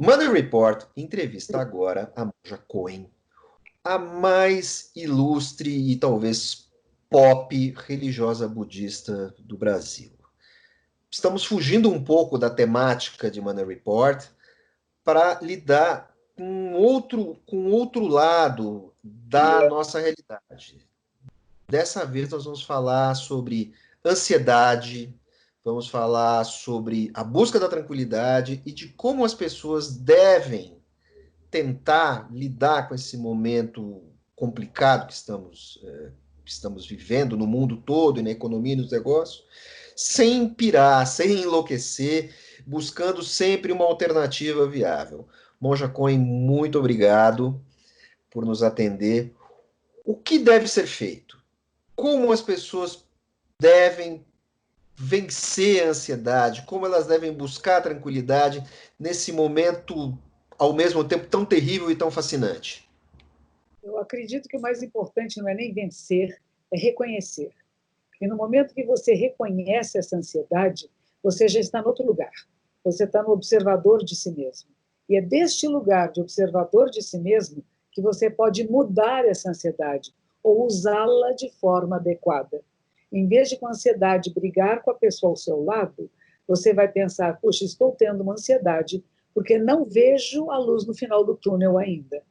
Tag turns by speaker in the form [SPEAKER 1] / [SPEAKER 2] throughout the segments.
[SPEAKER 1] Money Report entrevista agora a Monja Coen, a mais ilustre e talvez pop religiosa budista do Brasil. Estamos fugindo um pouco da temática de Money Report para lidar com outro lado da nossa realidade. Dessa vez nós vamos falar sobre ansiedade, vamos falar sobre a busca da tranquilidade e de como as pessoas devem tentar lidar com esse momento complicado que estamos vivendo no mundo todo e na economia e nos negócios, sem pirar, sem enlouquecer, buscando sempre uma alternativa viável. Monja Coen, muito obrigado por nos atender. O que deve ser feito? Como as pessoas devem vencer a ansiedade? Como elas devem buscar a tranquilidade nesse momento, ao mesmo tempo, tão terrível e tão fascinante?
[SPEAKER 2] Eu acredito que o mais importante não é nem vencer, é reconhecer. E no momento que você reconhece essa ansiedade, você já está em outro lugar. Você está no observador de si mesmo. E é deste lugar de observador de si mesmo que você pode mudar essa ansiedade ou usá-la de forma adequada. Em vez de com a ansiedade brigar com a pessoa ao seu lado, você vai pensar, puxa, estou tendo uma ansiedade porque não vejo a luz no final do túnel ainda.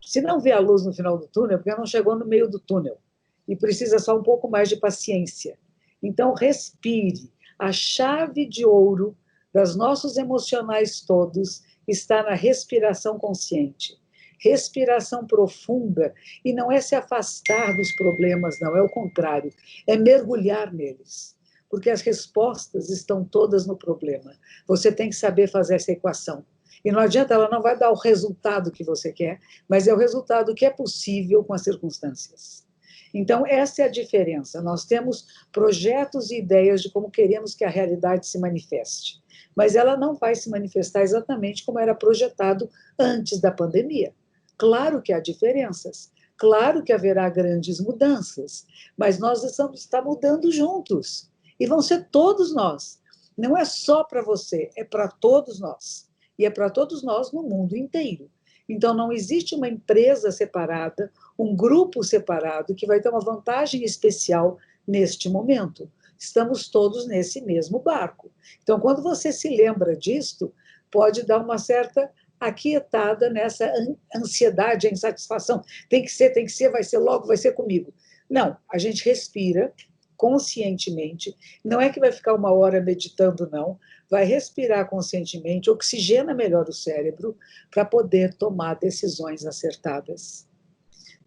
[SPEAKER 2] Se não vê a luz no final do túnel, é porque não chegou no meio do túnel. E precisa só um pouco mais de paciência. Então, respire. A chave de ouro das nossos emocionais todos está na respiração consciente. Respiração profunda, e não é se afastar dos problemas, não, é o contrário, é mergulhar neles. Porque as respostas estão todas no problema. Você tem que saber fazer essa equação. E não adianta, ela não vai dar o resultado que você quer, mas é o resultado que é possível com as circunstâncias. Então, essa é a diferença. Nós temos projetos e ideias de como queremos que a realidade se manifeste, mas ela não vai se manifestar exatamente como era projetado antes da pandemia. Claro que há diferenças, claro que haverá grandes mudanças, mas nós estamos mudando juntos, e vão ser todos nós. Não é só para você, é para todos nós. E é para todos nós no mundo inteiro. Então, não existe uma empresa separada, um grupo separado que vai ter uma vantagem especial neste momento. Estamos todos nesse mesmo barco. Então, quando você se lembra disto, pode dar uma certa aquietada nessa ansiedade, a insatisfação. Tem que ser, vai ser logo, vai ser comigo. Não, a gente respira conscientemente. Não é que vai ficar uma hora meditando, não. Vai respirar conscientemente, oxigena melhor o cérebro para poder tomar decisões acertadas.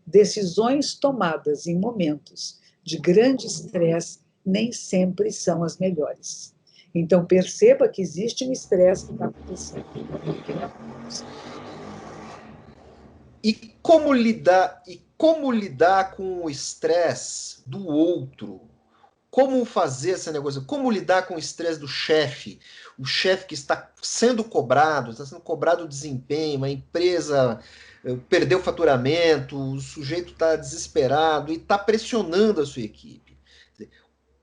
[SPEAKER 2] Decisões tomadas em momentos de grande estresse nem sempre são as melhores. Então, perceba que existe um estresse que está acontecendo.
[SPEAKER 1] E como lidar com o estresse do outro? Como fazer essa negociação? Como lidar com o estresse do chefe? O chefe que está sendo cobrado o desempenho, a empresa perdeu o faturamento, o sujeito está desesperado e está pressionando a sua equipe.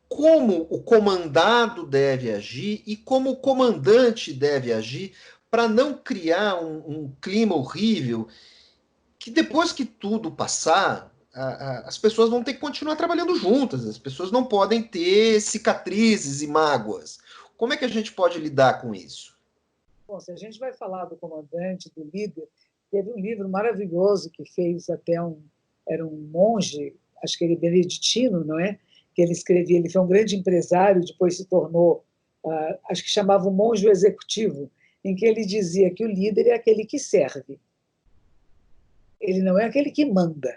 [SPEAKER 1] Como o comandado deve agir e como o comandante deve agir para não criar um clima horrível que depois que tudo passar, as pessoas vão ter que continuar trabalhando juntas, as pessoas não podem ter cicatrizes e mágoas. Como é que a gente pode lidar com isso?
[SPEAKER 2] Bom, se a gente vai falar do comandante, do líder, teve um livro maravilhoso que fez até era um monge, acho que ele é beneditino, não é? Que ele escrevia, ele foi um grande empresário, depois se tornou, acho que chamava o monge executivo, em que ele dizia que o líder é aquele que serve. Ele não é aquele que manda,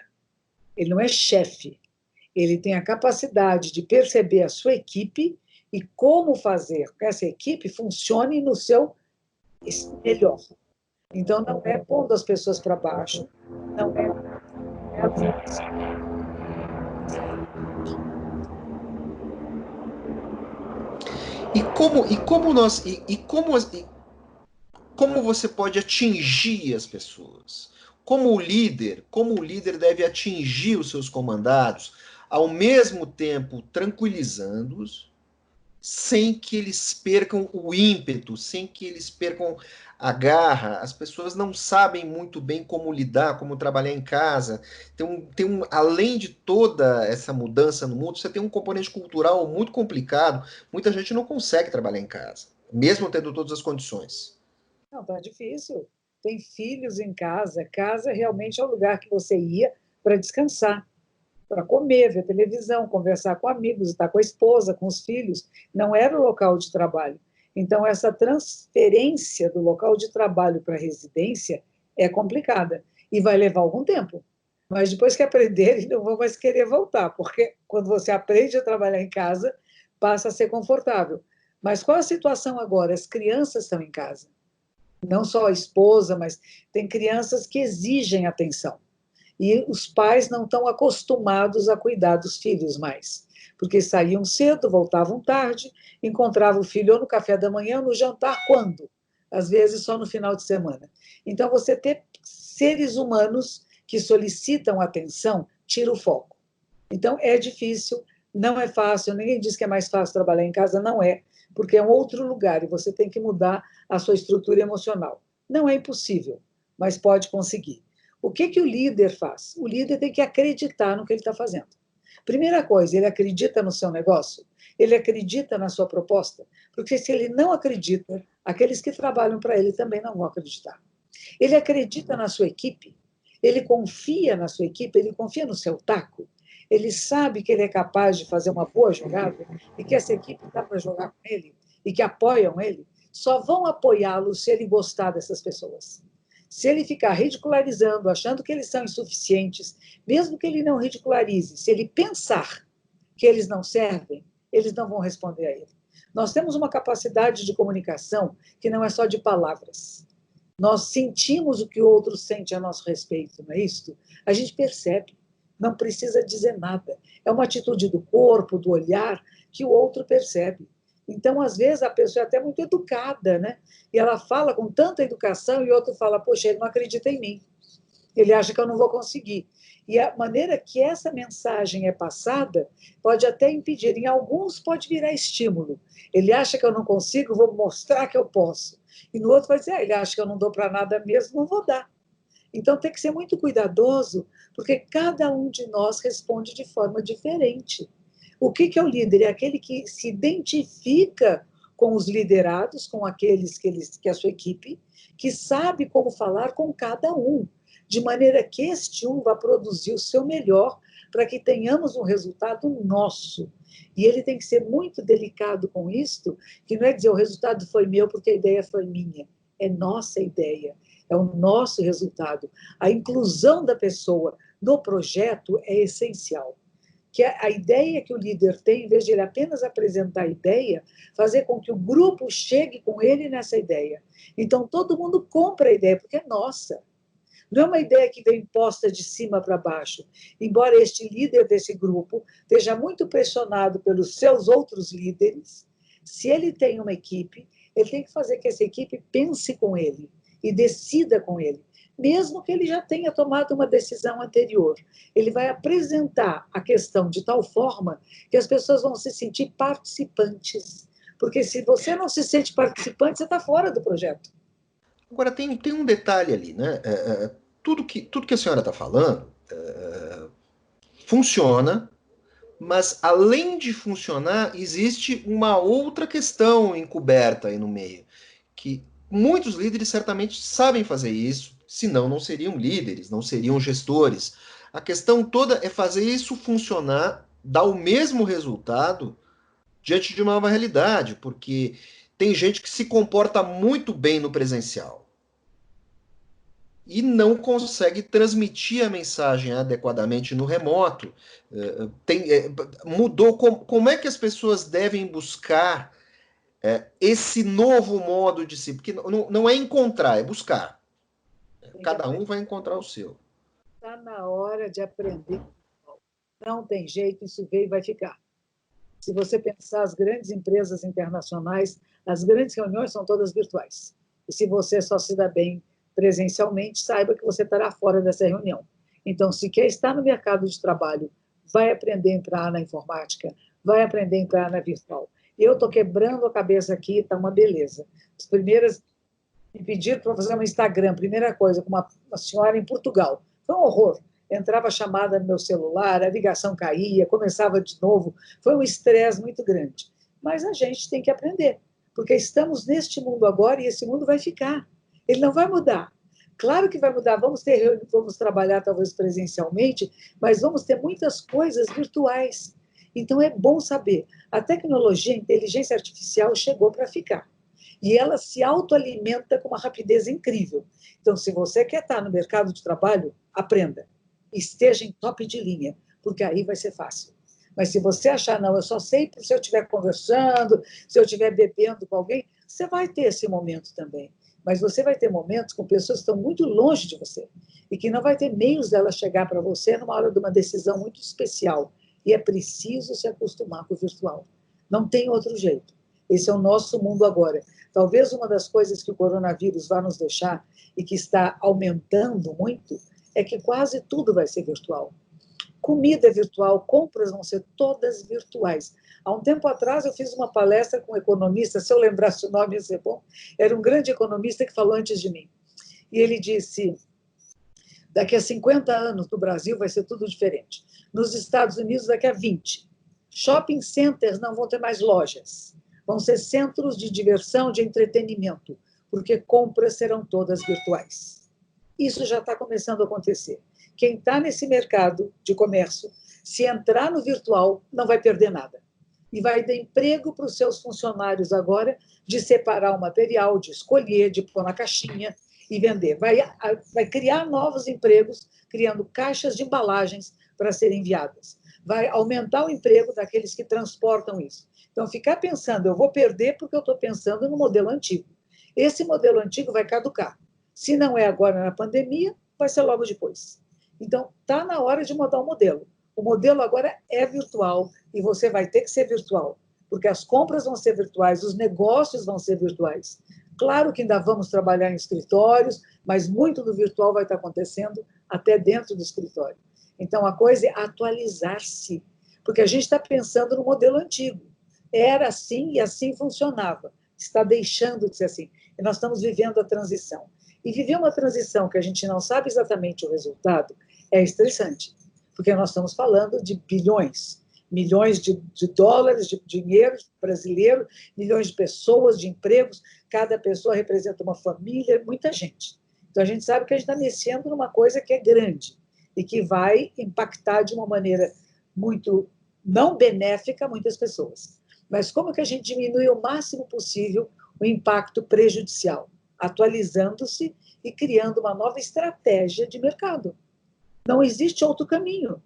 [SPEAKER 2] ele não é chefe, ele tem a capacidade de perceber a sua equipe e como fazer com que essa equipe funcione no seu melhor. Então, não é pondo as pessoas para baixo, não é
[SPEAKER 1] como você pode atingir as pessoas? Como o líder deve atingir os seus comandados, ao mesmo tempo tranquilizando-os, sem que eles percam o ímpeto, sem que eles percam a garra. As pessoas não sabem muito bem como lidar, como trabalhar em casa. Além de toda essa mudança no mundo, você tem um componente cultural muito complicado. Muita gente não consegue trabalhar em casa, mesmo tendo todas as condições.
[SPEAKER 2] Não, está difícil. Tem filhos em casa. Casa realmente é o lugar que você ia para descansar, para comer, ver televisão, conversar com amigos, estar com a esposa, com os filhos. Não era o local de trabalho. Então, essa transferência do local de trabalho para a residência é complicada e vai levar algum tempo. Mas depois que aprenderem, não vão mais querer voltar, porque quando você aprende a trabalhar em casa, passa a ser confortável. Mas qual a situação agora? As crianças estão em casa. Não só a esposa, mas tem crianças que exigem atenção. E os pais não estão acostumados a cuidar dos filhos mais, porque saíam cedo, voltavam tarde, encontravam o filho ou no café da manhã, ou no jantar, quando? Às vezes só no final de semana. Então, você ter seres humanos que solicitam atenção tira o foco. Então, é difícil, não é fácil, ninguém diz que é mais fácil trabalhar em casa, não é, porque é um outro lugar e você tem que mudar a sua estrutura emocional. Não é impossível, mas pode conseguir. O que, que o líder faz? O líder tem que acreditar no que ele está fazendo. Primeira coisa, ele acredita no seu negócio? Ele acredita na sua proposta? Porque se ele não acredita, aqueles que trabalham para ele também não vão acreditar. Ele acredita na sua equipe? Ele confia na sua equipe? Ele confia no seu taco? Ele sabe que ele é capaz de fazer uma boa jogada e que essa equipe está para jogar com ele e que apoiam ele? Só vão apoiá-lo se ele gostar dessas pessoas. Se ele ficar ridicularizando, achando que eles são insuficientes, mesmo que ele não ridicularize, se ele pensar que eles não servem, eles não vão responder a ele. Nós temos uma capacidade de comunicação que não é só de palavras. Nós sentimos o que o outro sente a nosso respeito, não é isso? A gente percebe, não precisa dizer nada. É uma atitude do corpo, do olhar, que o outro percebe. Então, às vezes, a pessoa é até muito educada, né? E ela fala com tanta educação e o outro fala, poxa, ele não acredita em mim. Ele acha que eu não vou conseguir. E a maneira que essa mensagem é passada pode até impedir. Em alguns pode virar estímulo. Ele acha que eu não consigo, vou mostrar que eu posso. E no outro vai dizer, ele acha que eu não dou para nada mesmo, não vou dar. Então tem que ser muito cuidadoso, porque cada um de nós responde de forma diferente. O que é o líder? É aquele que se identifica com os liderados, com aqueles que é a sua equipe, que sabe como falar com cada um, de maneira que este um vá produzir o seu melhor para que tenhamos um resultado nosso. E ele tem que ser muito delicado com isto, que não é dizer o resultado foi meu porque a ideia foi minha, é nossa ideia, é o nosso resultado. A inclusão da pessoa no projeto é essencial. Que a ideia que o líder tem, em vez de ele apenas apresentar a ideia, fazer com que o grupo chegue com ele nessa ideia. Então, todo mundo compra a ideia, porque é nossa. Não é uma ideia que vem imposta de cima para baixo. Embora este líder desse grupo esteja muito pressionado pelos seus outros líderes, se ele tem uma equipe, ele tem que fazer que essa equipe pense com ele e decida com ele, mesmo que ele já tenha tomado uma decisão anterior. Ele vai apresentar a questão de tal forma que as pessoas vão se sentir participantes. Porque se você não se sente participante, você está fora do projeto.
[SPEAKER 1] Agora, tem um detalhe ali, né? Tudo que a senhora está falando funciona, mas além de funcionar, existe uma outra questão encoberta aí no meio, que muitos líderes certamente sabem fazer isso, senão não seriam líderes, não seriam gestores. A questão toda é fazer isso funcionar, dar o mesmo resultado diante de uma nova realidade, porque tem gente que se comporta muito bem no presencial e não consegue transmitir a mensagem adequadamente no remoto. Mudou. Como é que as pessoas devem buscar esse novo modo de si? Porque não é encontrar, é buscar. Cada um vai encontrar o seu.
[SPEAKER 2] Está na hora de aprender. Não tem jeito, isso veio e vai ficar. Se você pensar as grandes empresas internacionais, as grandes reuniões são todas virtuais. E se você só se dá bem presencialmente, saiba que você estará fora dessa reunião. Então, se quer estar no mercado de trabalho, vai aprender a entrar na informática, vai aprender a entrar na virtual. Eu estou quebrando a cabeça aqui, está uma beleza. As primeiras me pediram para fazer um Instagram, primeira coisa, com uma senhora em Portugal. Foi um horror. Entrava chamada no meu celular, a ligação caía, começava de novo. Foi um estresse muito grande. Mas a gente tem que aprender, porque estamos neste mundo agora e esse mundo vai ficar. Ele não vai mudar. Claro que vai mudar. Vamos trabalhar talvez presencialmente, mas vamos ter muitas coisas virtuais. Então é bom saber. A tecnologia, a inteligência artificial chegou para ficar e ela se autoalimenta com uma rapidez incrível. Então, se você quer estar no mercado de trabalho, aprenda. Esteja em top de linha, porque aí vai ser fácil. Mas se você achar, não, eu só sei se eu estiver conversando, se eu estiver bebendo com alguém, você vai ter esse momento também. Mas você vai ter momentos com pessoas que estão muito longe de você e que não vai ter meios dela chegar para você numa hora de uma decisão muito especial. E é preciso se acostumar com o virtual. Não tem outro jeito. Esse é o nosso mundo agora. Talvez uma das coisas que o coronavírus vai nos deixar e que está aumentando muito é que quase tudo vai ser virtual. Comida é virtual, compras vão ser todas virtuais. Há um tempo atrás eu fiz uma palestra com um economista, se eu lembrasse o nome ia ser bom, era um grande economista que falou antes de mim. E ele disse, daqui a 50 anos no Brasil vai ser tudo diferente. Nos Estados Unidos daqui a 20. Shopping centers não vão ter mais lojas. Vão ser centros de diversão, de entretenimento, porque compras serão todas virtuais. Isso já está começando a acontecer. Quem está nesse mercado de comércio, se entrar no virtual, não vai perder nada. E vai dar emprego para os seus funcionários agora de separar o material, de escolher, de pôr na caixinha e vender. Vai criar novos empregos, criando caixas de embalagens para serem enviadas. Vai aumentar o emprego daqueles que transportam isso. Então, ficar pensando, eu vou perder porque eu estou pensando no modelo antigo. Esse modelo antigo vai caducar. Se não é agora na pandemia, vai ser logo depois. Então, está na hora de mudar o modelo. O modelo agora é virtual e você vai ter que ser virtual, porque as compras vão ser virtuais, os negócios vão ser virtuais. Claro que ainda vamos trabalhar em escritórios, mas muito do virtual vai estar acontecendo até dentro do escritório. Então, a coisa é atualizar-se, porque a gente está pensando no modelo antigo. Era assim e assim funcionava. Está deixando de ser assim. E nós estamos vivendo a transição. E viver uma transição que a gente não sabe exatamente o resultado é estressante, porque nós estamos falando de bilhões, milhões de dólares, de dinheiro brasileiro, milhões de pessoas, de empregos, cada pessoa representa uma família, muita gente. Então, a gente sabe que a gente está mexendo numa coisa que é grande e que vai impactar de uma maneira muito não benéfica a muitas pessoas. Mas como que a gente diminui o máximo possível o impacto prejudicial? Atualizando-se e criando uma nova estratégia de mercado. Não existe outro caminho.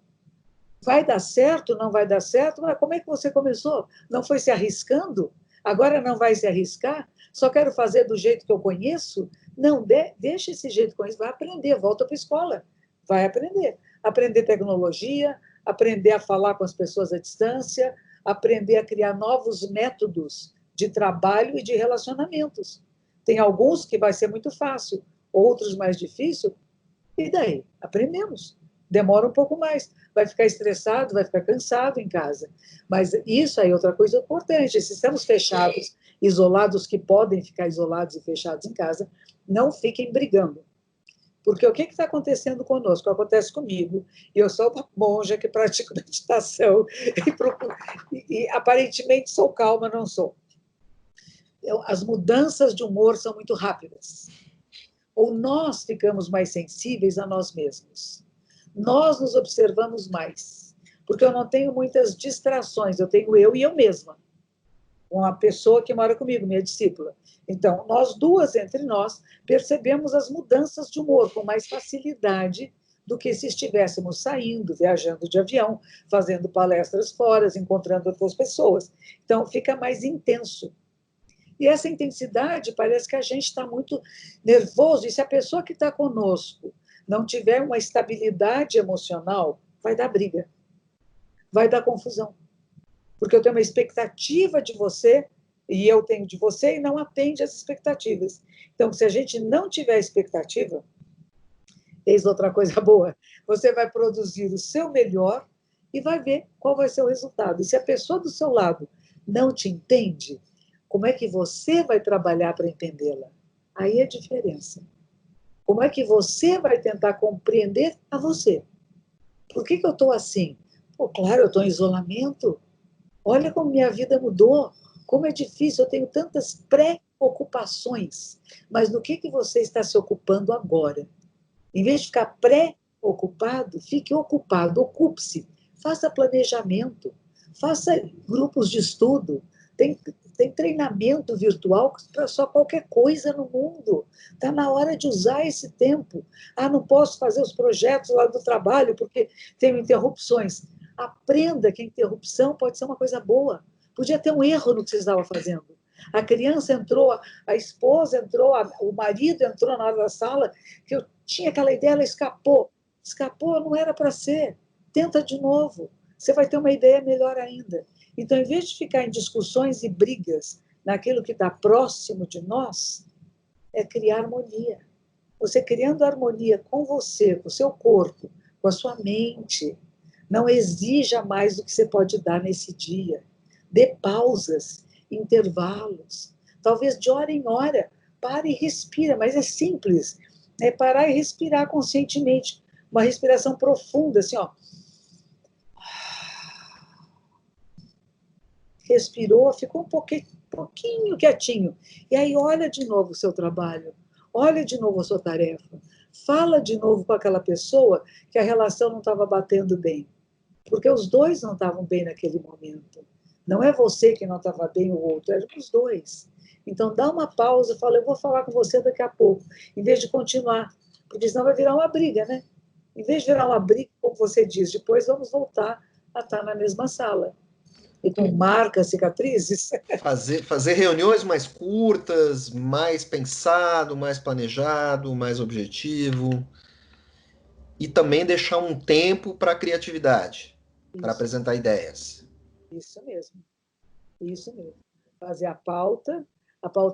[SPEAKER 2] Vai dar certo, não vai dar certo, mas como é que você começou? Não foi se arriscando? Agora não vai se arriscar? Só quero fazer do jeito que eu conheço? Não, deixa esse jeito que eu conheço, vai aprender, volta para a escola, vai aprender. Aprender tecnologia, aprender a falar com as pessoas à distância, aprender a criar novos métodos de trabalho e de relacionamentos. Tem alguns que vai ser muito fácil, outros mais difícil, e daí? Aprendemos. Demora um pouco mais. Vai ficar estressado, vai ficar cansado em casa. Mas isso aí é outra coisa importante. Se estamos fechados, isolados, que podem ficar isolados e fechados em casa, não fiquem brigando. Porque o que está acontecendo conosco? Acontece comigo. E eu sou uma monja que pratico meditação e aparentemente sou calma, não sou. As mudanças de humor são muito rápidas. Ou nós ficamos mais sensíveis a nós mesmos. Nós nos observamos mais, porque eu não tenho muitas distrações, eu tenho eu e eu mesma. Uma pessoa que mora comigo, minha discípula. Então, nós duas, entre nós, percebemos as mudanças de humor com mais facilidade do que se estivéssemos saindo, viajando de avião, fazendo palestras fora, encontrando outras pessoas. Então, fica mais intenso. E essa intensidade parece que a gente está muito nervoso, e se a pessoa que está conosco não tiver uma estabilidade emocional, vai dar briga, vai dar confusão. Porque eu tenho uma expectativa de você, e eu tenho de você, e não atende às expectativas. Então, se a gente não tiver expectativa, eis outra coisa boa, você vai produzir o seu melhor e vai ver qual vai ser o resultado. E se a pessoa do seu lado não te entende, como é que você vai trabalhar para entendê-la? Aí é a diferença. Como é que você vai tentar compreender a você? Por que eu estou assim? Pô, claro, eu estou em isolamento. Olha como minha vida mudou. Como é difícil, eu tenho tantas preocupações. Mas no que você está se ocupando agora? Em vez de ficar preocupado, fique ocupado, ocupe-se. Faça planejamento, faça grupos de estudo. Tem treinamento virtual para só qualquer coisa no mundo. Está na hora de usar esse tempo. Ah, não posso fazer os projetos lá do trabalho porque tenho interrupções. Aprenda que a interrupção pode ser uma coisa boa. Podia ter um erro no que você estava fazendo. A criança entrou, a esposa entrou, o marido entrou na hora da sala, que eu tinha aquela ideia, ela escapou. Escapou, não era para ser. Tenta de novo. Você vai ter uma ideia melhor ainda. Então, em vez de ficar em discussões e brigas naquilo que está próximo de nós, é criar harmonia. Você criando harmonia com você, com o seu corpo, com a sua mente, não exija mais do que você pode dar nesse dia. Dê pausas, intervalos. Talvez de hora em hora, pare e respira, mas é simples. É parar e respirar conscientemente. Uma respiração profunda, assim, ó. Respirou, ficou pouquinho quietinho. E aí olha de novo o seu trabalho, olha de novo a sua tarefa, fala de novo com aquela pessoa que a relação não estava batendo bem, porque os dois não estavam bem naquele momento. Não é você que não estava bem, o outro, eram os dois. Então dá uma pausa e fala, eu vou falar com você daqui a pouco, em vez de continuar, porque senão vai virar uma briga, né? Em vez de virar uma briga, como você diz, depois vamos voltar a estar na mesma sala e com marcas, cicatrizes.
[SPEAKER 1] Fazer reuniões mais curtas, mais pensado, mais planejado, mais objetivo. E também deixar um tempo para a criatividade, para
[SPEAKER 2] Isso,
[SPEAKER 1] apresentar ideias.
[SPEAKER 2] isso mesmo, isso mesmo. Fazer a pauta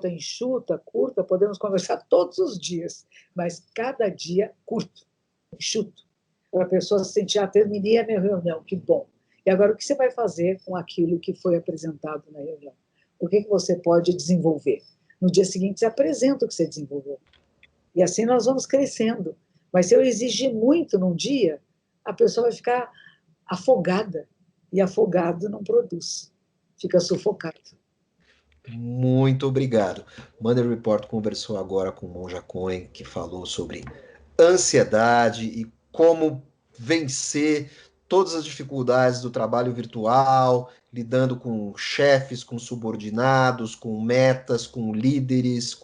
[SPEAKER 2] enxuta, curta, podemos conversar todos os dias, mas cada dia curto, enxuto, para a pessoa se sentir, terminei a minha reunião, que bom. E agora, o que você vai fazer com aquilo que foi apresentado na reunião? O que você pode desenvolver? No dia seguinte, você apresenta o que você desenvolveu. E assim nós vamos crescendo. Mas se eu exigir muito num dia, a pessoa vai ficar afogada. E afogado não produz. Fica sufocado.
[SPEAKER 1] Muito obrigado. Monday Report conversou agora com Monja Cohen, que falou sobre ansiedade e como vencer todas as dificuldades do trabalho virtual, lidando com chefes, com subordinados, com metas, com líderes,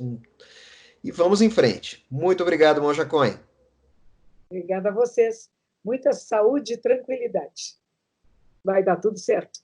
[SPEAKER 1] e vamos em frente. Muito obrigado, Monja Cohen.
[SPEAKER 2] Obrigada a vocês. Muita saúde e tranquilidade. Vai dar tudo certo.